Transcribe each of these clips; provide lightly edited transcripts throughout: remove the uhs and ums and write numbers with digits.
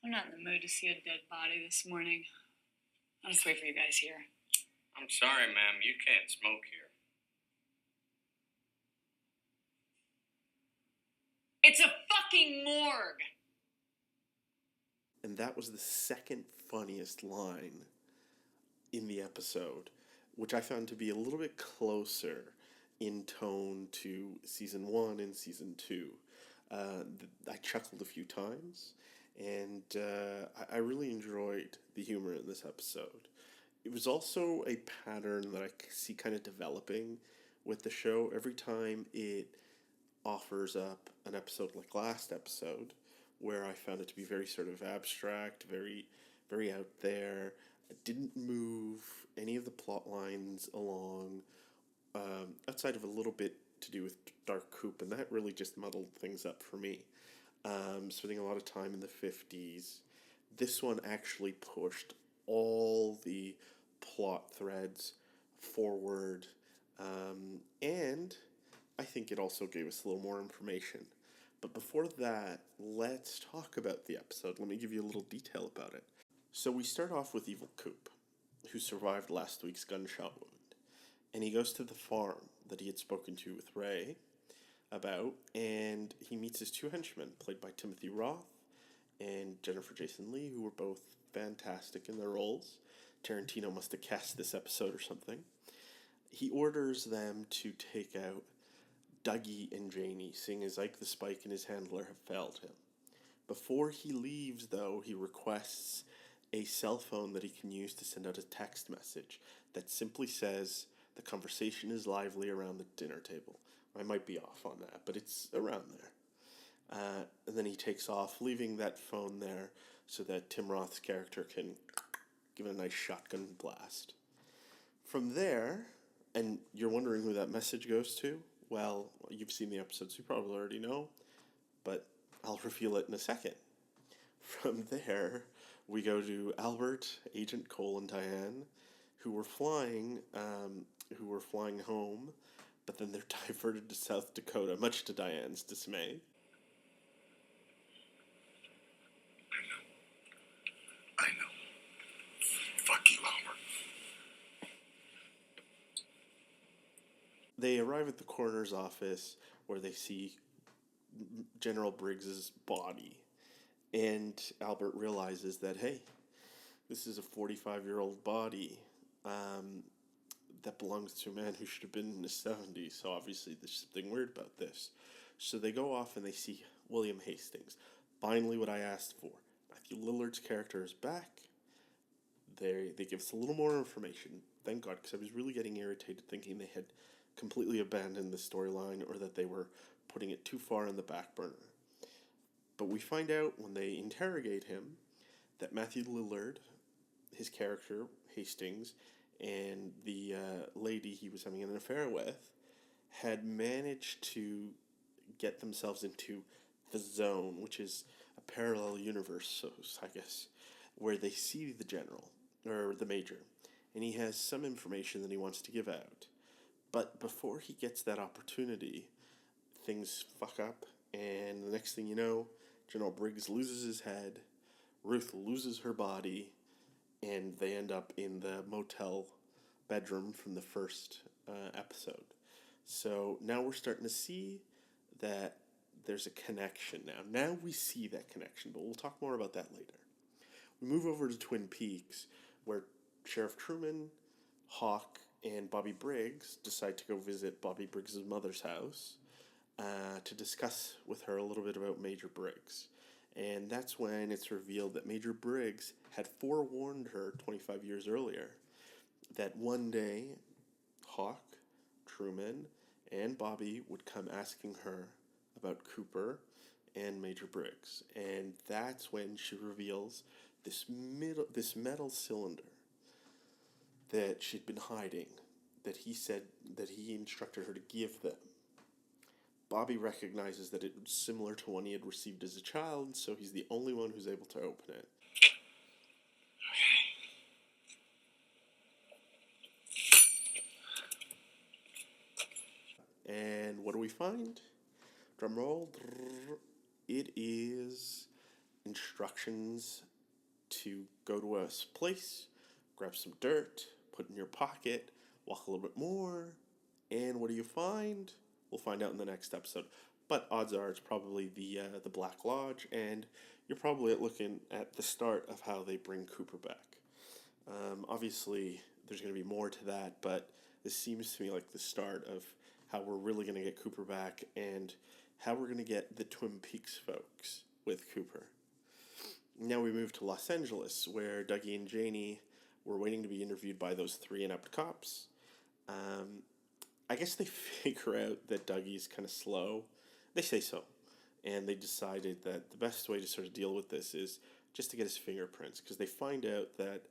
I'm not in the mood to see a dead body this morning. I'll just wait for you guys here. I'm sorry, ma'am. You can't smoke here. It's a fucking morgue! And that was the second funniest line in the episode, which I found to be a little bit closer in tone to season 1 and season 2. I chuckled a few times, and I really enjoyed the humor in this episode. It was also a pattern that I see kind of developing with the show. Every time it offers up an episode like last episode, where I found it to be very sort of abstract, very, very out there. It didn't move any of the plot lines along, outside of a little bit to do with Dark Coop, and that really just muddled things up for me. Spending a lot of time in the 50s. This one actually pushed all the plot threads forward, and I think it also gave us a little more information. But before that, let's talk about the episode. Let me give you a little detail about it. So we start off with Evil Coop, who survived last week's gunshot wound. And he goes to the farm that he had spoken to with Ray about, and he meets his two henchmen, played by Timothy Roth and Jennifer Jason Leigh, who were both fantastic in their roles. Tarantino must have cast this episode or something. He orders them to take out Dougie and Janie, seeing as Ike the Spike and his handler have failed him. Before he leaves, though, he requests a cell phone that he can use to send out a text message that simply says, "The conversation is lively around the dinner table." I might be off on that, but it's around there. And then he takes off, leaving that phone there so that Tim Roth's character can give it a nice shotgun blast. From there, and you're wondering who that message goes to? Well, you've seen the episodes, you probably already know, but I'll reveal it in a second. From there, we go to Albert, Agent Cole, and Diane, who were flying home, but then they're diverted to South Dakota, much to Diane's dismay. I know. Fuck you, Albert. They arrive at the coroner's office where they see General Briggs's body. And Albert realizes that, hey, this is a 45-year-old body that belongs to a man who should have been in his 70s. So obviously there's something weird about this. So they go off and they see William Hastings. Finally, what I asked for. Matthew Lillard's character is back. They give us a little more information. Thank God, because I was really getting irritated thinking they had completely abandoned the storyline or that they were putting it too far in the back burner. But we find out when they interrogate him that Matthew Lillard, his character, Hastings, and the lady he was having an affair with had managed to get themselves into the Zone, which is a parallel universe, so I guess, where they see the general, or the major, and he has some information that he wants to give out. But before he gets that opportunity, things fuck up, and the next thing you know, General Briggs loses his head, Ruth loses her body, and they end up in the motel bedroom from the first episode. So now we're starting to see that there's a connection now. Now we see that connection, but we'll talk more about that later. We move over to Twin Peaks, where Sheriff Truman, Hawk, and Bobby Briggs decide to go visit Bobby Briggs' mother's house to discuss with her a little bit about Major Briggs. And that's when it's revealed that Major Briggs had forewarned her 25 years earlier that one day Hawk, Truman, and Bobby would come asking her about Cooper and Major Briggs. And that's when she reveals this metal cylinder that she'd been hiding, that he said that he instructed her to give them. Bobby recognizes that it was similar to one he had received as a child, so he's the only one who's able to open it. And what do we find? Drum roll. It is instructions to go to a place, grab some dirt, put it in your pocket, walk a little bit more, and what do you find? We'll find out in the next episode. But odds are it's probably the Black Lodge, and you're probably looking at the start of how they bring Cooper back. Obviously, there's going to be more to that, but this seems to me like the start of how we're really going to get Cooper back and how we're going to get the Twin Peaks folks with Cooper. Now we move to Los Angeles, where Dougie and Janie were waiting to be interviewed by those three inept cops. I guess they figure out that Dougie's kind of slow. They say so. And they decided that the best way to sort of deal with this is just to get his fingerprints, because they find out that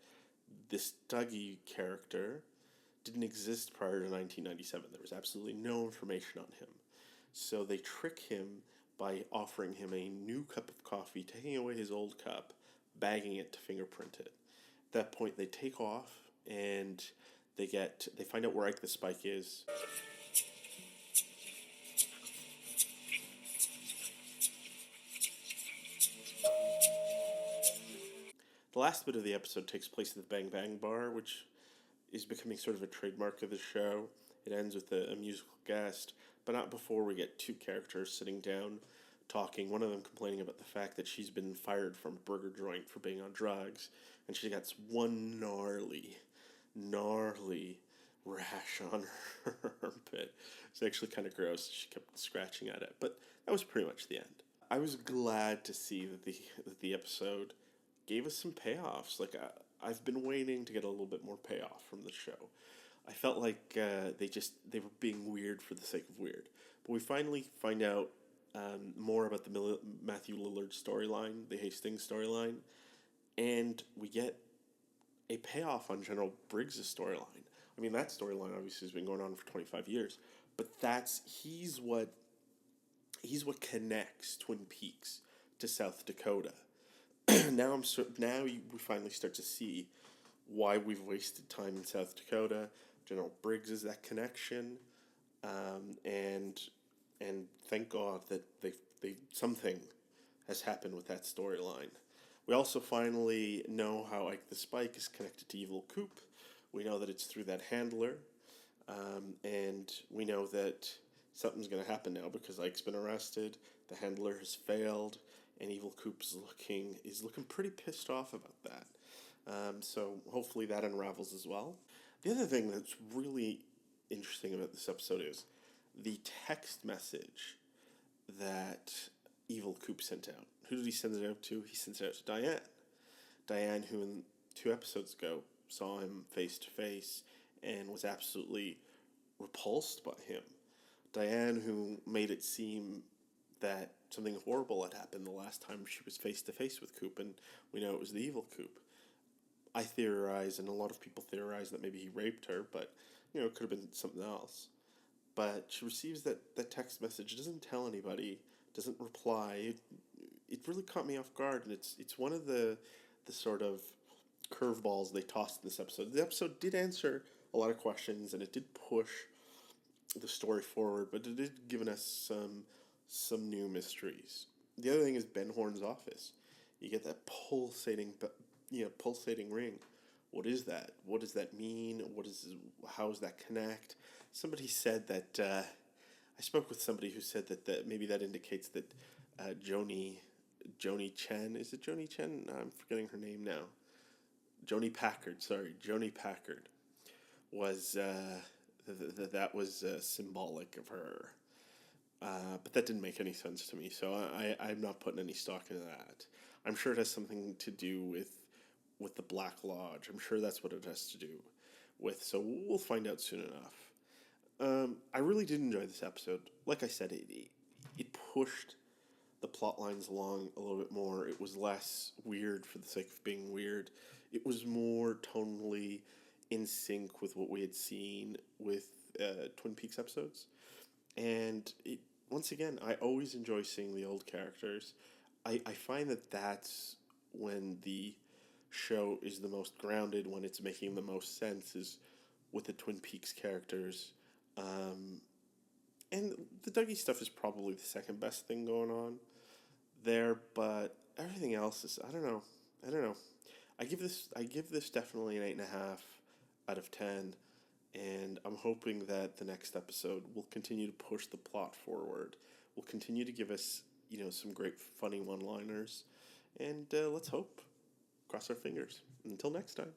this Dougie character didn't exist prior to 1997. There was absolutely no information on him. So they trick him by offering him a new cup of coffee, taking away his old cup, bagging it to fingerprint it. At that point, they take off and they find out where Ike the Spike is. The last bit of the episode takes place at the Bang Bang Bar, which is becoming sort of a trademark of the show. It ends with a musical guest, but not before we get two characters sitting down talking, one of them complaining about the fact that she's been fired from a burger joint for being on drugs, and she got one gnarly rash on her armpit. It's actually kind of gross. She kept scratching at it, but that was pretty much the end. I was glad to see that the episode gave us some payoffs. Like, I've been waiting to get a little bit more payoff from the show. I felt like they were being weird for the sake of weird. But we finally find out more about the Matthew Lillard storyline, the Hastings storyline, and we get a payoff on General Briggs' storyline. I mean, that storyline obviously has been going on for 25 years, but he's what connects Twin Peaks to South Dakota. Now we finally start to see why we've wasted time in South Dakota. General Briggs is that connection, and thank God that something has happened with that storyline. We also finally know how Ike the Spike is connected to Evil Coop. We know that it's through that handler, and we know that something's going to happen now because Ike's been arrested, the handler has failed, and Evil Coop is looking pretty pissed off about that. So hopefully that unravels as well. The other thing that's really interesting about this episode is the text message that Evil Coop sent out. Who did he send it out to? He sent it out to Diane. Diane, who in 2 episodes ago saw him face to face and was absolutely repulsed by him. Diane, who made it seem that something horrible had happened the last time she was face to face with Coop, and we know it was the evil Coop. I theorize, and a lot of people theorize, that maybe he raped her, but it could have been something else. But she receives that text message, doesn't tell anybody, doesn't reply. It really caught me off guard, and it's one of the sort of curveballs they tossed in this episode. The episode did answer a lot of questions, and it did push the story forward, but it did give us some new mysteries. The other thing is Ben Horn's office. You get that pulsating ring. What is that? What does that mean? How does that connect? Somebody said that, I spoke with somebody who said that maybe that indicates that Joni Chen, is it Joni Chen? I'm forgetting her name now. Joni Packard was, that was symbolic of her. But that didn't make any sense to me, so I'm not putting any stock into that. I'm sure it has something to do with the Black Lodge. I'm sure that's what it has to do with, so we'll find out soon enough. I really did enjoy this episode. Like I said, it pushed the plot lines along a little bit more. It was less weird for the sake of being weird. It was more tonally in sync with what we had seen with Twin Peaks episodes. And once again, I always enjoy seeing the old characters. I find that that's when the show is the most grounded, when it's making the most sense, is with the Twin Peaks characters. And the Dougie stuff is probably the second best thing going on. there, but everything else is, I don't know. I don't know. I give this definitely an 8.5 out of 10, and I'm hoping that the next episode will continue to push the plot forward. Will continue to give us, some great funny one-liners, and let's hope. Cross our fingers. Until next time.